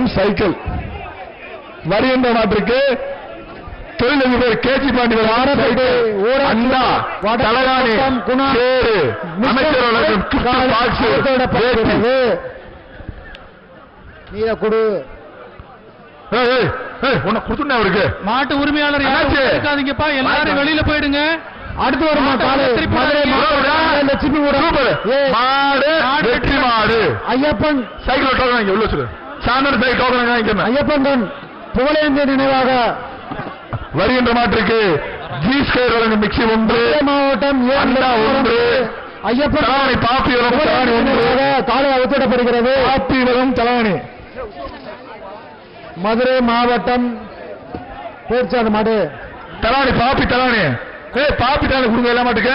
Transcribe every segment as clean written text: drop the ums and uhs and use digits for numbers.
வழங்கும் சைக்கிள். வருகின்ற மாற்றுக்கு தொழிலதிபர் கேஜி பாண்டி அண்ணா தலகாணி அமைச்சர் அவருக்கு மாட்டு உரிமையாளர் இருக்காதீங்கப்பா, எல்லாரும் வெளியில போயிடுங்க. அடுத்து வருமா லட்சுமி வெற்றி மாடு ஐயப்பன் சைக்கிள் டோக்கன் எவ்வளவு சொல்லு சாயந்தரம் சைக்கிள் டோக்கன் ஐயப்பன் புகழேந்திய நினைவாக வருகின்ற மாற்றுக்கு ஜீஸ்கர் வழங்கும் மிக்சி ஒன்று மாவட்டம் ஒன்று ஐயப்பன் பாப்பி வரும் தலானி ஒன்று காலை அவுத்திடப்படுகிறது. பாப்பி வரும் தலானி மதுரை மாவட்டம் பேர்ச்சாடு மாடு தலானி பாப்பி தலானி பாப்பி தலானி கொடுங்க எல்லாம் மாட்டுக்க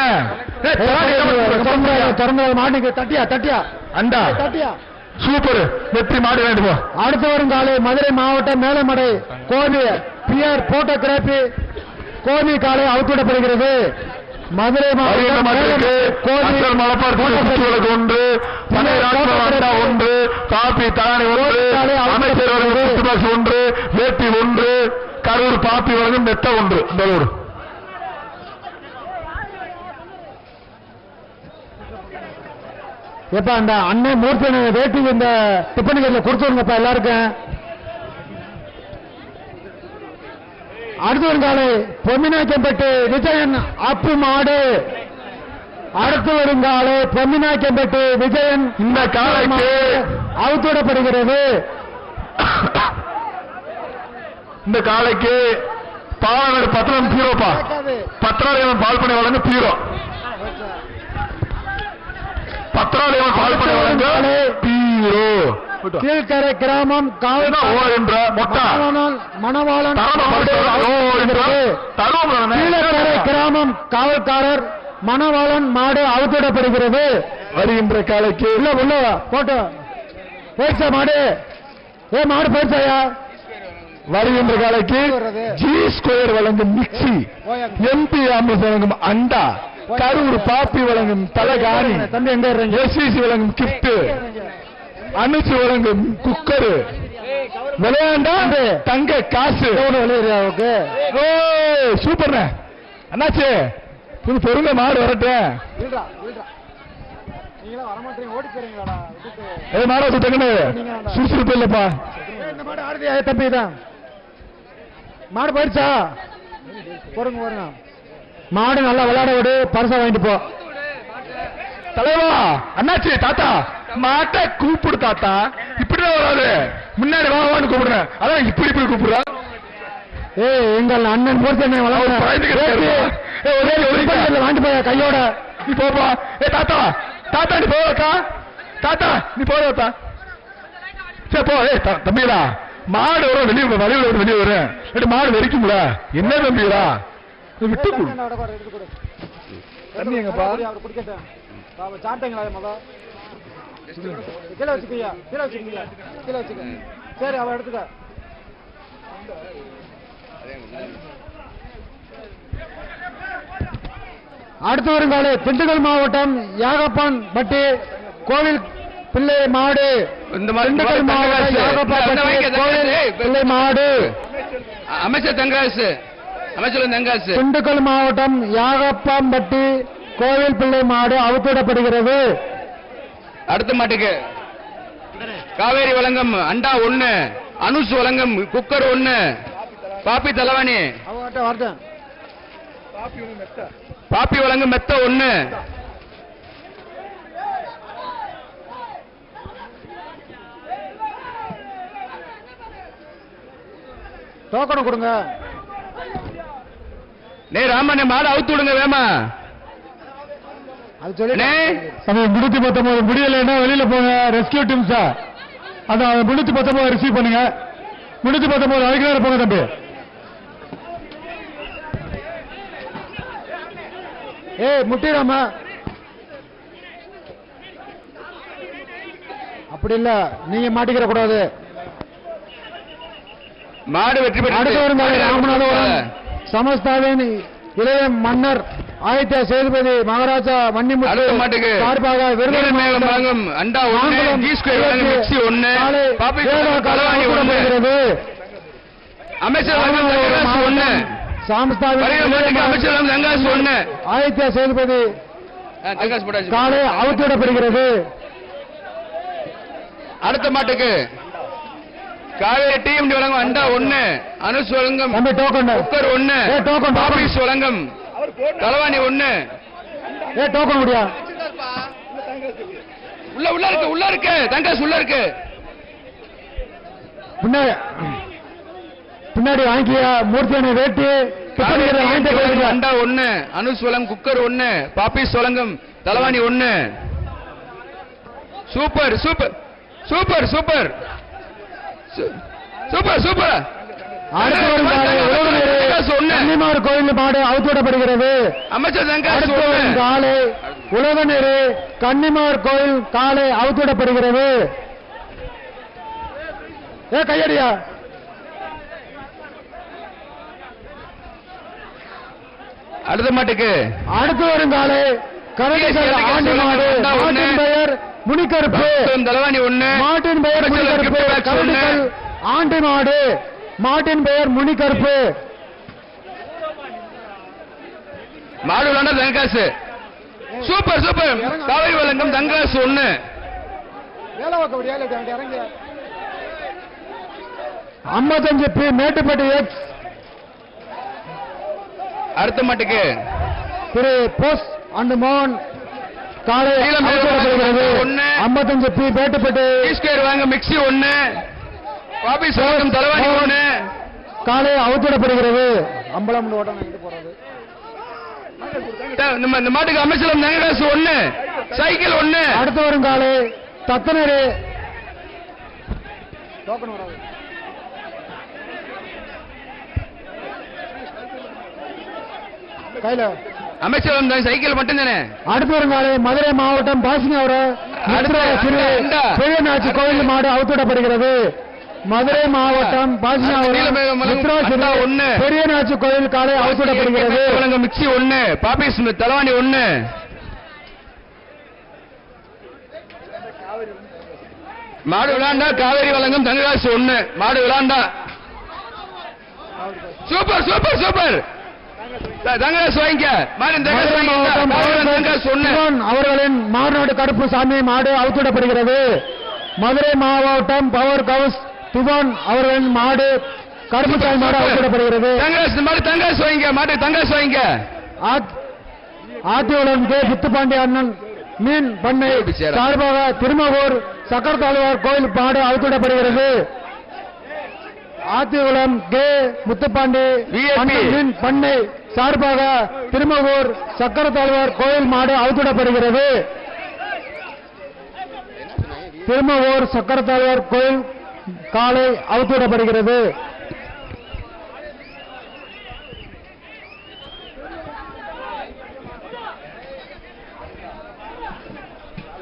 மாட்டுக்கு தட்டியா தட்டியா அண்டா தட்டியா சூப்பர் வெற்றி மாடு வேண்டும். அடுத்து வரும் காலை மதுரை மாவட்டம் மேலமடை கோபி பியர் போட்டோகிராபி கோபி காலை அவுத்திடப்படுகிறது. மதுரை மாவட்டம் ஒன்று ஒன்று காப்பி தலானி ஒன்று அமைச்சர் ஒன்று வேட்டி ஒன்று கரூர் பாப்பி வழங்கும் மெத்த ஒன்று பெங்களூர். எப்ப அந்த அண்ணன் மூர்த்தி வேட்டி இந்த டிஃபன் கடையில் கொடுத்துருங்கப்பா எல்லாருக்கும். அடுத்த ஒரு காலை பொம்மிநாயக்கம்பட்டு விஜயன் அப்பு மாடு. அடுத்து வரும் காலை பொம்மிநாயக்கம்பட்டு விஜயன் இந்த காலைக்கு அவுத்துவிடப்படுகிறது. இந்த காலைக்கு பாலநாடு பத்திரம் பீரோப்பா பத்திராலயம் பால் பண்ணி வழங்க பீரோ பத்திராலயம் பால் பண்ணி வழங்க பீரோ. கீழ்கரை கிராமம் மணவாளன் கீழக்கரை கிராமம் காவல்காரர் மணவாளன் மாடு அவுத்திடப்படுகிறது. வருகின்ற காலைக்கு உள்ள போட்டோ போயிடுச்சா மாடு மாடு போயிடுச்சாயா. வருகின்ற காலைக்கு ஜி ஸ்கொயர் வழங்கும் மிக்சி எம்பி ஆம்புலன்ஸ் வழங்கும் அண்டா கரூர் பாப்பி வழங்கும் தலகாணி எஸ்சிசி வழங்கும் கிப்ட் அனுசு வழங்கும் குக்கரு விளையாண்டா தங்க காசு சூப்பர் அண்ணாச்சு பொருங்க மாடு வரட்டேன் மாட சுறுசுறுப்பு இல்லப்பா தம்பிதான் மாடு போயிடுச்சா பொறுங்க பாருங்க மாடு நல்லா விளையாட விடு பரிசா வாங்கிட்டு போ தலைவா அண்ணாச்சி தாத்தா மாட்டை கூப்பிடு தாத்தா இப்படிதான் வராது முன்னாடி வான்னு கூப்பிடுறேன் அதான் இப்படி கூப்பிடுறா. எங்கள் அண்ணன் போட்டு வாங்கிட்டு போய கையோட நீ போப்பா. தாத்தா தாத்தா நீ போவக்கா தாத்தா நீ போவா சரி போ. தம்பிடா மாடு வரும் வெளியே வரும் மாடு வெறிக்கும்ல என்ன தம்பிடா விட்டு தண்ணி எங்கப்பா சாப்பிட்டீங்களா கீழே வச்சுக்கீங்க சரி அவ எடுத்துக்க. அடுத்து வரும் காலை திண்டுக்கல் மாவட்டம் யாகப்பான் பட்டி கோவில் பிள்ளை மாடு. திண்டுக்கல் மாவட்டம் யாகப்பான் கோவில் பிள்ளை மாடு அமைச்சர் தங்காசு அமைச்சர் தங்காசு திண்டுக்கல் மாவட்டம் யாகப்பாம்பட்டி கோவில் பிள்ளை மாடு அவுத்திடப்படுகிறது. அடுத்த மாட்டுக்கு காவேரி வழங்கம் அண்டா ஒண்ணு அனுசு வழங்கம் குக்கர் ஒண்ணு பாப்பி தலவாணி பாப்பி வழங்கும் மெத்த ஒண்ணு டோக்கன் கொடுங்க. ராமண்ணே மாடு அவுத்து விடுங்க வேமா. அது சொல்லி 319 முடியலைன்னா வெளியில போங்க ரெஸ்கியூ டீம்ஸா அதான் 319 ரிசீவ் பண்ணுங்க. 319 அதுக்கு நேரம் போங்க தம்பி. முட்டிடாம அப்படி இல்ல நீங்க மாட்டிக்கிற கூடாது. மாடு வெற்றி பெற்று ராமநாதபுரம் சமஸ்தாவின் இளைய மன்னர் ஆதித்ய சேதுபதி மகாராஜா வன்னிமுத்து சார்பாக விருதுநகர் அண்டா ஒன்று அமைச்சர் வழங்கும் தங்கராசு 1 சாமஸ்தாவின் அமைச்சர் வழங்கும் தங்கராசு 1 ஆதித்யா சேதுபதி தங்கராசு போட்டாச்சு. காலை அவுத்துவிடப்படுகிறது. அடுத்த மாட்டுக்கு காவேரி டிஎம்டி வழங்கும் அண்டா 1 அனுஷ் வழங்கும் தம்பி டோக்கன் குக்கர் 1 டோக்கன் ஆபீஸ் வழங்கும் தலவாணி 1 டோக்கன் முடியா உள்ள இருக்கு தங்கராசு உள்ள இருக்கு. பின்னாடி வாங்கிய மூர்த்தியான வேட்டி அண்டா 1 அனுஷ் வழங்கும் குக்கர் 1 பாப்பீஸ் வழங்கும் தலவாணி 1. Super super super super super super. கன்னிமார் கோயில் மாடு அவுத்துவிடப்படுகிறது. அமைச்சர் காலை உலகநேரு கன்னிமார் கோயில் காலை அவுத்துவிடப்படுகிறது. கையடியா அடுத்த மாட்டுக்கு அடுத்து வரும் காலை ஆண்டி மாடு மாட்டின் பெயர் முனிக்கருப்பு தலவாணி 1 மாட்டின் பெயர் முனிக்கருப்பு கரடிகள் ஆண்டி மாடு மாட்டின் பெயர் முனிக்கருப்பு மாடு விளாண்ட தங்கராசு சூப்பர் சூப்பர். காவிரி வழங்கும் தங்கராசு 1 55 பி மேட்டுப்பட்டி எக்ஸ். அடுத்த மாட்டுக்கு திரு போஸ் அண்ட் மோகன் காலை அவுத்துவிடப்படுகிறது. 55 பி மேட்டுப்பட்டி ஸ்கொயர் வாங்க மிக்சி 1 பாபீஸ் வழங்கும் தலவாணி 1 காலை அவுத்துவிடப்படுகிறது. அம்பலம் ஓட்டம் போறது இந்த மாட்டுக்கு அமைச்சர் தங்கராசு 1 சைக்கிள் 1. அடுத்து வரும் காலை தத்தனரு கையில அமைச்சர் சைக்கிள் மட்டும் தானே. அடுத்து வரும் காலை மதுரை மாவட்டம் பாசினவர பெரியநாச்சி கோயில் மாடு அவுத்துவிடப்படுகிறது. மதுரை மாவட்டம் பெரியநாச்சி கோயில் காலை அவுத்துவிடப்படுகிறது. மிக்சி 1 பாபீஸ் தலவாணி 1. மாடு விளாண்டா காவேரி வழங்கும் தங்கராசு 1 மாடு விளாண்டா சூப்பர் சூப்பர் சூப்பர். தங்கராசு வாங்கிக்க அவர்களின் மாநாடு கருப்பு சாமி மாடு அவுத்துவிடப்படுகிறது. மதுரை மாவட்டம் பவர் கவுஸ் துபான் அவர்களின் மாடு கருப்பு சாமி மாடு அவுத்துவிடப்படுகிறது. தங்கராசு வாங்கிக்க மாட்டு தங்கராசு வாங்கிக்க. ஆத்தியுடன் கே புத்துப்பாண்டி அண்ணன் மீன் பண்ணை சார்பாக திருமகூர் சக்கர தாழ்வார் கோயில் மாடு அவுத்துவிடப்படுகிறது. ஆத்திகுளம் கே முத்துப்பாண்டி மீன் பண்ணை சார்பாக திருமகூர் சக்கர தாழ்வார் கோயில் மாடு அவுத்துவிடப்படுகிறது. திருமகூர் சக்கர தாழ்வார் கோயில் காலை அவுத்துவிடப்படுகிறது.